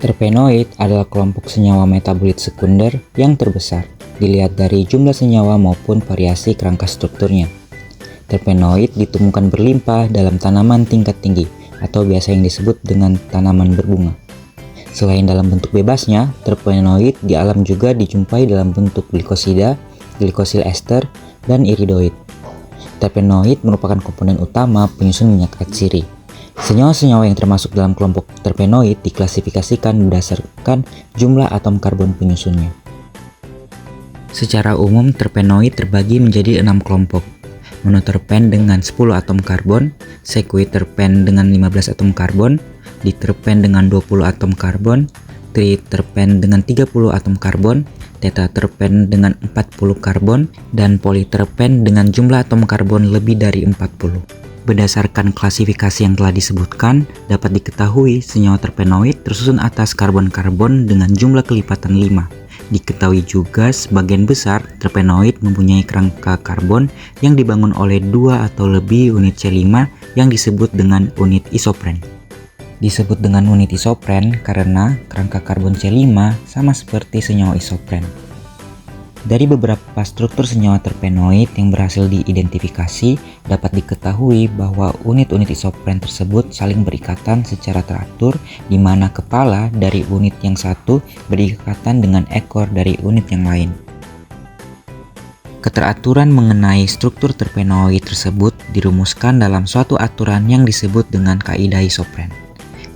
Terpenoid adalah kelompok senyawa metabolit sekunder yang terbesar, dilihat dari jumlah senyawa maupun variasi kerangka strukturnya. Terpenoid ditemukan berlimpah dalam tanaman tingkat tinggi, atau biasa yang disebut dengan tanaman berbunga. Selain dalam bentuk bebasnya, terpenoid di alam juga dijumpai dalam bentuk glikosida, glikosil ester, dan iridoid. Terpenoid merupakan komponen utama penyusun minyak atsiri. Senyawa-senyawa yang termasuk dalam kelompok terpenoid diklasifikasikan berdasarkan jumlah atom karbon penyusunnya. Secara umum, terpenoid terbagi menjadi 6 kelompok. Monoterpen dengan 10 atom karbon, sekuiterpen dengan 15 atom karbon, diterpen dengan 20 atom karbon, triterpen dengan 30 atom karbon, tetaterpen dengan 40 karbon, dan politerpen dengan jumlah atom karbon lebih dari 40. Berdasarkan klasifikasi yang telah disebutkan, dapat diketahui senyawa terpenoid tersusun atas karbon-karbon dengan jumlah kelipatan 5. Diketahui juga sebagian besar terpenoid mempunyai kerangka karbon yang dibangun oleh 2 atau lebih unit C5 yang disebut dengan unit isopren. Disebut dengan unit isopren karena kerangka karbon C5 sama seperti senyawa isopren. Dari beberapa struktur senyawa terpenoid yang berhasil diidentifikasi, dapat diketahui bahwa unit-unit isopren tersebut saling berikatan secara teratur, di mana kepala dari unit yang satu berikatan dengan ekor dari unit yang lain. Keteraturan mengenai struktur terpenoid tersebut dirumuskan dalam suatu aturan yang disebut dengan kaidah isopren.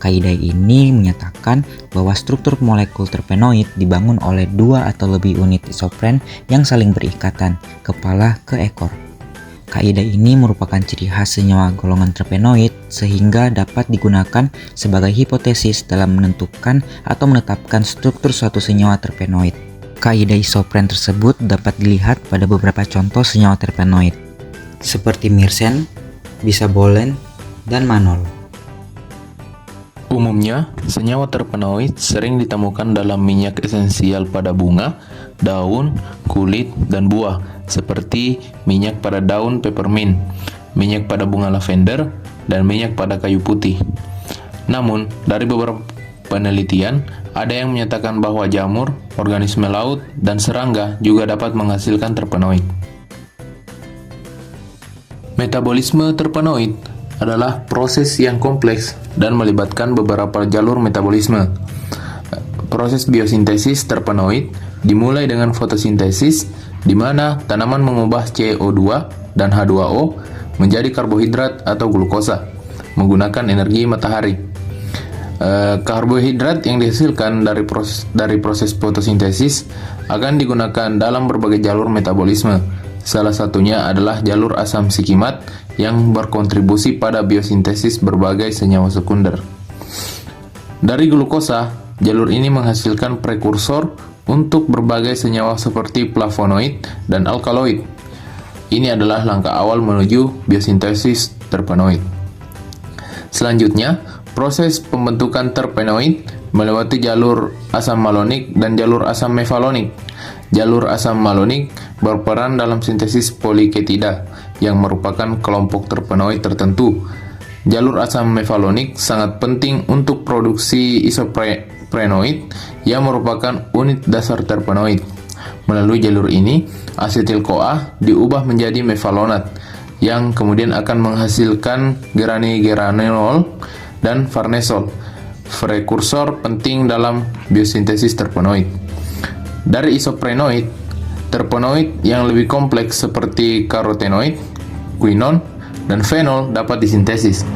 Kaidah ini menyatakan bahwa struktur molekul terpenoid dibangun oleh 2 atau lebih unit isopren yang saling berikatan, kepala ke ekor. Kaidah ini merupakan ciri khas senyawa golongan terpenoid sehingga dapat digunakan sebagai hipotesis dalam menentukan atau menetapkan struktur suatu senyawa terpenoid. Kaidah isopren tersebut dapat dilihat pada beberapa contoh senyawa terpenoid, seperti myrcene, bisabolen, dan manol. Umumnya, senyawa terpenoid sering ditemukan dalam minyak esensial pada bunga, daun, kulit, dan buah, seperti minyak pada daun peppermint, minyak pada bunga lavender, dan minyak pada kayu putih. Namun, dari beberapa penelitian, ada yang menyatakan bahwa jamur, organisme laut, dan serangga juga dapat menghasilkan terpenoid. Metabolisme terpenoid adalah proses yang kompleks dan melibatkan beberapa jalur metabolisme. Proses biosintesis terpenoid dimulai dengan fotosintesis, di mana tanaman mengubah CO2 dan H2O menjadi karbohidrat atau glukosa menggunakan energi matahari. Karbohidrat yang dihasilkan dari proses fotosintesis akan digunakan dalam berbagai jalur metabolisme. Salah satunya adalah jalur asam sikimat yang berkontribusi pada biosintesis berbagai senyawa sekunder. Dari glukosa, jalur ini menghasilkan prekursor untuk berbagai senyawa seperti flavonoid dan alkaloid. Ini adalah langkah awal menuju biosintesis terpenoid. Selanjutnya, proses pembentukan terpenoid melewati jalur asam malonik dan jalur asam mefalonik. Jalur asam malonik berperan dalam sintesis poliketida yang merupakan kelompok terpenoid tertentu. Jalur asam mefalonik sangat penting untuk produksi isoprenoid yang merupakan unit dasar terpenoid. Melalui jalur ini, asetil-CoA diubah menjadi mefalonat yang kemudian akan menghasilkan geranigeranol dan farnesol, prekursor penting dalam biosintesis terpenoid. Dari isoprenoid, terpenoid yang lebih kompleks seperti karotenoid, quinon, dan fenol dapat disintesis.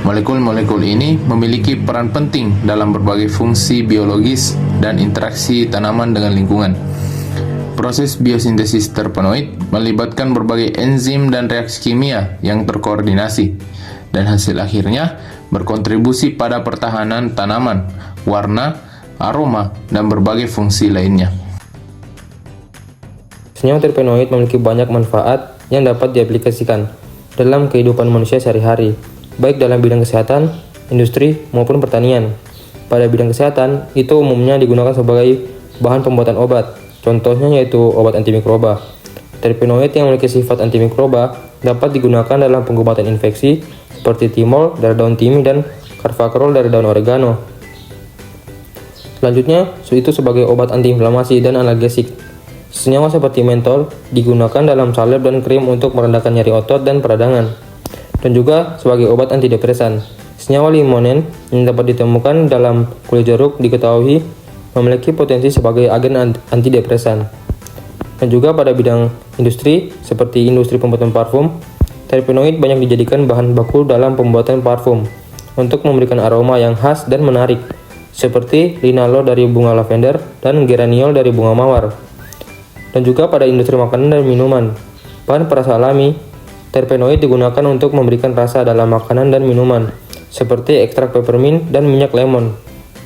Molekul-molekul ini memiliki peran penting dalam berbagai fungsi biologis dan interaksi tanaman dengan lingkungan. Proses biosintesis terpenoid melibatkan berbagai enzim dan reaksi kimia yang terkoordinasi, dan hasil akhirnya berkontribusi pada pertahanan tanaman, warna, aroma, dan berbagai fungsi lainnya. Senyawa terpenoid memiliki banyak manfaat yang dapat diaplikasikan dalam kehidupan manusia sehari-hari, baik dalam bidang kesehatan, industri, maupun pertanian. Pada bidang kesehatan, itu umumnya digunakan sebagai bahan pembuatan obat, contohnya yaitu obat antimikroba. Terpenoid yang memiliki sifat antimikroba dapat digunakan dalam pengobatan infeksi seperti timol dari daun timi dan carfacrol dari daun oregano. Selanjutnya, itu sebagai obat antiinflamasi dan analgesik. Senyawa seperti mentol digunakan dalam salep dan krim untuk merendahkan nyeri otot dan peradangan. Dan juga sebagai obat antidepresan. Senyawa limonen yang dapat ditemukan dalam kulit jeruk diketahui memiliki potensi sebagai agen antidepresan. Dan juga pada bidang industri, seperti industri pembuatan parfum, terpenoid banyak dijadikan bahan baku dalam pembuatan parfum untuk memberikan aroma yang khas dan menarik, seperti linalool dari bunga lavender dan geraniol dari bunga mawar. Dan juga pada industri makanan dan minuman, bahan perasa alami, terpenoid digunakan untuk memberikan rasa dalam makanan dan minuman, seperti ekstrak peppermint dan minyak lemon.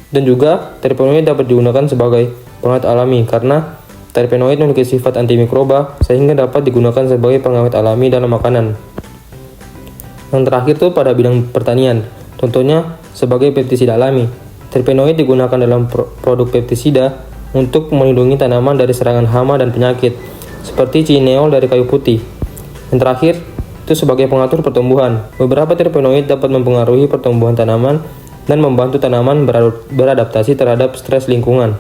Dan juga terpenoid dapat digunakan sebagai pengawet alami karena terpenoid memiliki sifat antimikroba sehingga dapat digunakan sebagai pengawet alami dalam makanan. Yang terakhir tuh pada bidang pertanian, contohnya sebagai pestisida alami. Terpenoid digunakan dalam produk pestisida untuk melindungi tanaman dari serangan hama dan penyakit, seperti cineol dari kayu putih. Yang terakhir, itu sebagai pengatur pertumbuhan. Beberapa terpenoid dapat mempengaruhi pertumbuhan tanaman dan membantu tanaman beradaptasi terhadap stres lingkungan.